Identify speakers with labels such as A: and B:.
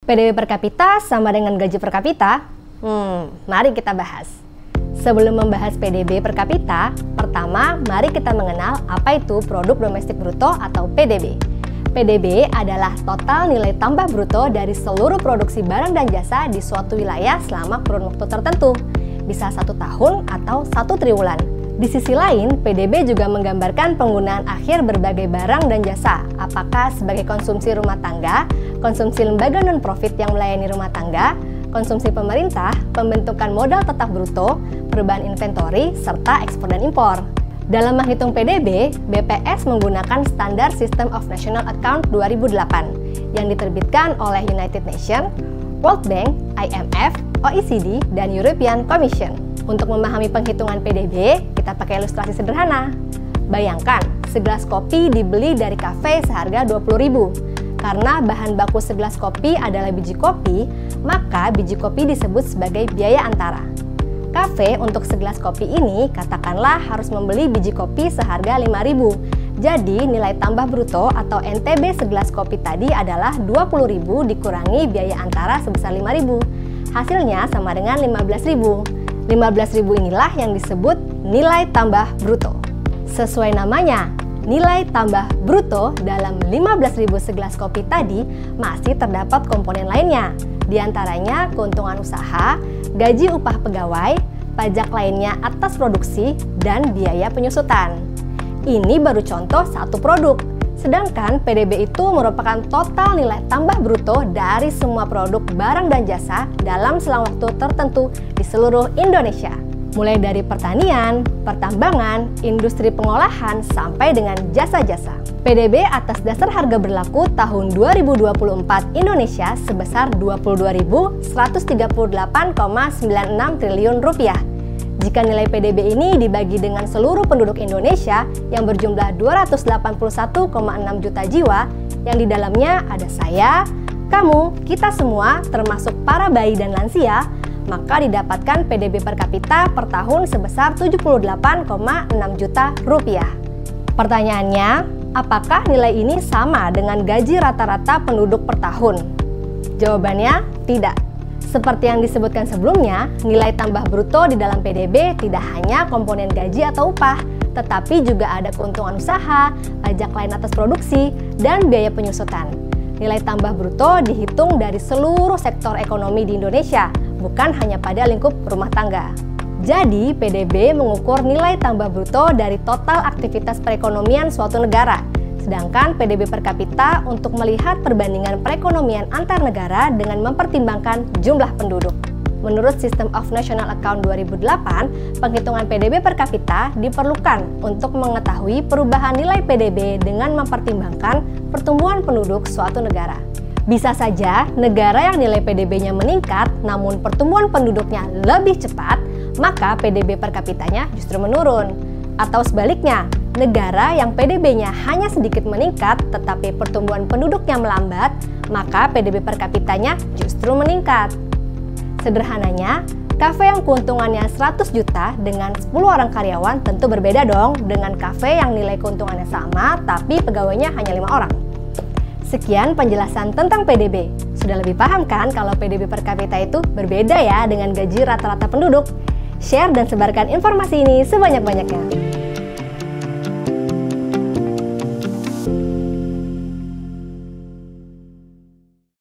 A: PDB per kapita sama dengan gaji per kapita? Mari kita bahas. Sebelum membahas PDB per kapita, pertama mari kita mengenal apa itu produk domestik bruto atau PDB. PDB adalah total nilai tambah bruto dari seluruh produksi barang dan jasa di suatu wilayah selama kurun waktu tertentu, bisa 1 tahun atau 1 triwulan. Di sisi lain, PDB juga menggambarkan penggunaan akhir berbagai barang dan jasa, apakah sebagai konsumsi rumah tangga, konsumsi lembaga non-profit yang melayani rumah tangga, konsumsi pemerintah, pembentukan modal tetap bruto, perubahan inventory, serta ekspor dan impor. Dalam menghitung PDB, BPS menggunakan Standar System of National Account 2008 yang diterbitkan oleh United Nations, World Bank, IMF, OECD, dan European Commission. Untuk memahami penghitungan PDB, kita pakai ilustrasi sederhana. Bayangkan, segelas kopi dibeli dari kafe seharga 20.000. Karena bahan baku segelas kopi adalah biji kopi, maka biji kopi disebut sebagai biaya antara. Kafe untuk segelas kopi ini katakanlah harus membeli biji kopi seharga 5.000. Jadi nilai tambah bruto atau NTB segelas kopi tadi adalah 20.000 dikurangi biaya antara sebesar 5.000. Hasilnya sama dengan 15.000. 15.000 inilah yang disebut nilai tambah bruto. Sesuai namanya, nilai tambah bruto dalam 15.000 segelas kopi tadi masih terdapat komponen lainnya. Di antaranya keuntungan usaha, gaji upah pegawai, pajak lainnya atas produksi, dan biaya penyusutan. Ini baru contoh satu produk. Sedangkan PDB itu merupakan total nilai tambah bruto dari semua produk barang dan jasa dalam selang waktu tertentu di seluruh Indonesia. Mulai dari pertanian, pertambangan, industri pengolahan, sampai dengan jasa-jasa. PDB atas dasar harga berlaku tahun 2024 Indonesia sebesar Rp22.138,96 triliun. Jika nilai PDB ini dibagi dengan seluruh penduduk Indonesia yang berjumlah 281,6 juta jiwa, yang di dalamnya ada saya, kamu, kita semua, termasuk para bayi dan lansia, maka didapatkan PDB per kapita per tahun sebesar 78,6 juta rupiah. Pertanyaannya, apakah nilai ini sama dengan gaji rata-rata penduduk per tahun? Jawabannya, tidak. Seperti yang disebutkan sebelumnya, nilai tambah bruto di dalam PDB tidak hanya komponen gaji atau upah, tetapi juga ada keuntungan usaha, pajak lain atas produksi, dan biaya penyusutan. Nilai tambah bruto dihitung dari seluruh sektor ekonomi di Indonesia, bukan hanya pada lingkup rumah tangga. Jadi, PDB mengukur nilai tambah bruto dari total aktivitas perekonomian suatu negara. Sedangkan PDB per kapita untuk melihat perbandingan perekonomian antar negara dengan mempertimbangkan jumlah penduduk. Menurut System of National Account 2008, penghitungan PDB per kapita diperlukan untuk mengetahui perubahan nilai PDB dengan mempertimbangkan pertumbuhan penduduk suatu negara. Bisa saja negara yang nilai PDB-nya meningkat namun pertumbuhan penduduknya lebih cepat, maka PDB per kapitanya justru menurun. Atau sebaliknya, negara yang PDB-nya hanya sedikit meningkat tetapi pertumbuhan penduduknya melambat, maka PDB per kapitanya justru meningkat. Sederhananya, kafe yang keuntungannya 100 juta dengan 10 orang karyawan tentu berbeda dong dengan kafe yang nilai keuntungannya sama tapi pegawainya hanya 5 orang. Sekian penjelasan tentang PDB. Sudah lebih paham kan kalau PDB per kapita itu berbeda ya dengan gaji rata-rata penduduk? Share dan sebarkan informasi ini sebanyak-banyaknya.